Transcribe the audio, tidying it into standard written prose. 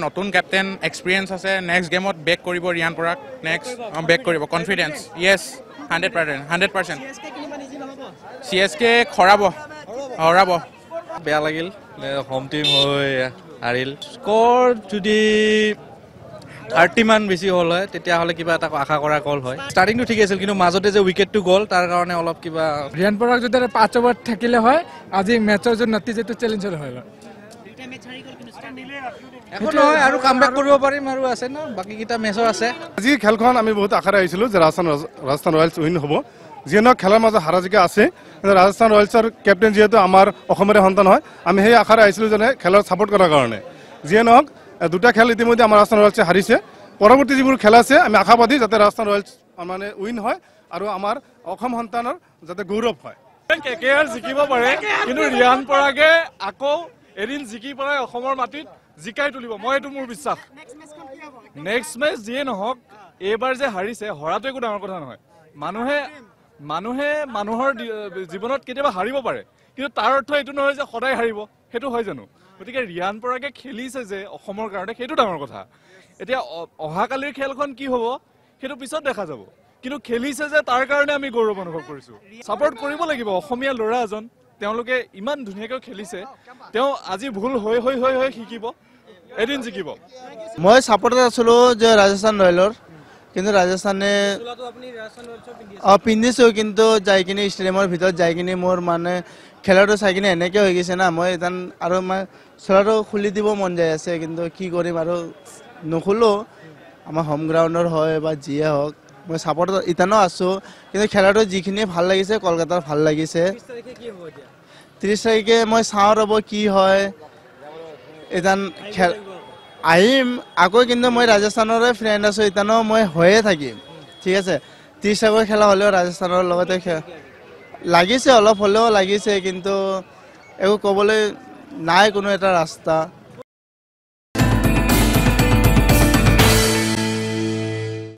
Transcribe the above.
নতুন captain experience আছে next গেমত বেক কৰিব ৰিয়ান পৰাগ নেক্সট বেক কৰিব কনফিডেন্স ইয়েছ 100% CSK খৰাব বেয়া লাগিল হোম টিম হৈ হাৰিল স্ক'ৰ যদি 30 মান বেছি হ'ল হয় তেতিয়াহ'লে কিবা এটা আশা কৰা গ'ল হয় ষ্টাৰ্টিংটো ঠিক আছিল কিন্তু মাজতে যে উইকেটটো গ'ল তাৰ কাৰণে অলপ কিবা ৰিয়ান পৰাগ যদি 5 অভাৰ থাকিলে হয় আজি মেচৰ যে নতিজাটো চেলেঞ্জ হ'ল হয় একো নহয় আৰু কামবেক কৰিব পাৰিম আৰু আছে ন বাকী কিটা মেচৰ আছে আজি খেলখন আমি বহুত আশাৰে আহিছিলোঁ যে ৰাজস্থান ৰয়েলছ উইন হ'ব যিয়ে নহওক খেলৰ মাজত হাৰা জিকা আছে ৰাজস্থান ৰয়েলছৰ কেপ্টেইন যিহেতু আমাৰ অসমৰে সন্তান হয় আমি সেই আশাৰে আহিছিলোঁ যে খেলৰ ছাপোৰ্ট কৰাৰ কাৰণে যিয়ে নহওক দুটা খেল ইতিমধ্যে আমাৰ ৰাজস্থান ৰয়েলছে হাৰিছে পৰৱৰ্তী যিবোৰ খেল আছে আমি আশাবাদী যাতে ৰাজস্থান ৰয়েলছ মানে উইন হয় আৰু আমাৰ অসম সন্তানৰ যাতে গৌৰৱ হয় KKR জিকিব পাৰে কিন্তু ৰিয়ান পৰাগে আকৌ এদিন জিকি পেলাই অসমৰ মাটিত জিকাই তুলিব মই এইটো মোৰ বিশ্বাস নেক্সট মেচ যিয়ে নহওক এইবাৰ যে হাৰিছে হৰাটো একো ডাঙৰ কথা নহয় মানুহে মানুহৰ জীৱনত কেতিয়াবা হাৰিব পাৰে কিন্তু তাৰ অৰ্থ এইটো নহয় যে সদায় হাৰিব সেইটো হয় জানো গতিকে ৰিয়ান পৰাগে খেলিছে যে অসমৰ কাৰণে সেইটো ডাঙৰ কথা এতিয়া অহাকালিৰ খেলখন কি হ'ব সেইটো পিছত দেখা যাব কিন্তু খেলিছে যে তাৰ কাৰণে আমি গৌৰৱ অনুভৱ কৰিছো ছাপোৰ্ট কৰিব লাগিব অসমীয়া ল'ৰা এজন তেওঁলোকে ইমান ধুনীয়াকৈ খেলিছে তেওঁ আজি ভুল হৈ শিকিব এদিন জিকিব মই ছাপোৰ্টাৰ আছিলোঁ যে ৰাজস্থান ৰয়েলৰ কিন্তু ৰাজস্থানে পিন্ধিছোঁ কিন্তু যাই কিনে ষ্টেডিয়ামৰ ভিতৰত যাই কিনে মোৰ মানে খেলাটো চাই কিনে এনেকৈ হৈ গৈছে না মই ইতান আৰু মই চোলাটো খুলি দিব মন যায় আছে কিন্তু কি কৰিম আৰু নুখুলো আমাৰ হোম গ্ৰাউণ্ডৰ হয় বা যিয়ে হওক মই ছাপোৰ্টাৰ ইতানো আছোঁ কিন্তু খেলাটো যিখিনি ভাল লাগিছে কলকাতাৰ ভাল লাগিছে 30 তাৰিখে মই চাওঁ ৰ'ব কি হয় ইতান খেল আহিম আকৌ কিন্তু মই ৰাজস্থানৰে ফ্ৰেণ্ড আছোঁ ইতানো মই হৈয়ে থাকিম ঠিক আছে 30 তাৰিখৰ খেলা হ'লেও ৰাজস্থানৰ লগতে লাগিছে অলপ হ'লেও লাগিছে কিন্তু একো ক'বলৈ নাই কোনো এটা ৰাস্তা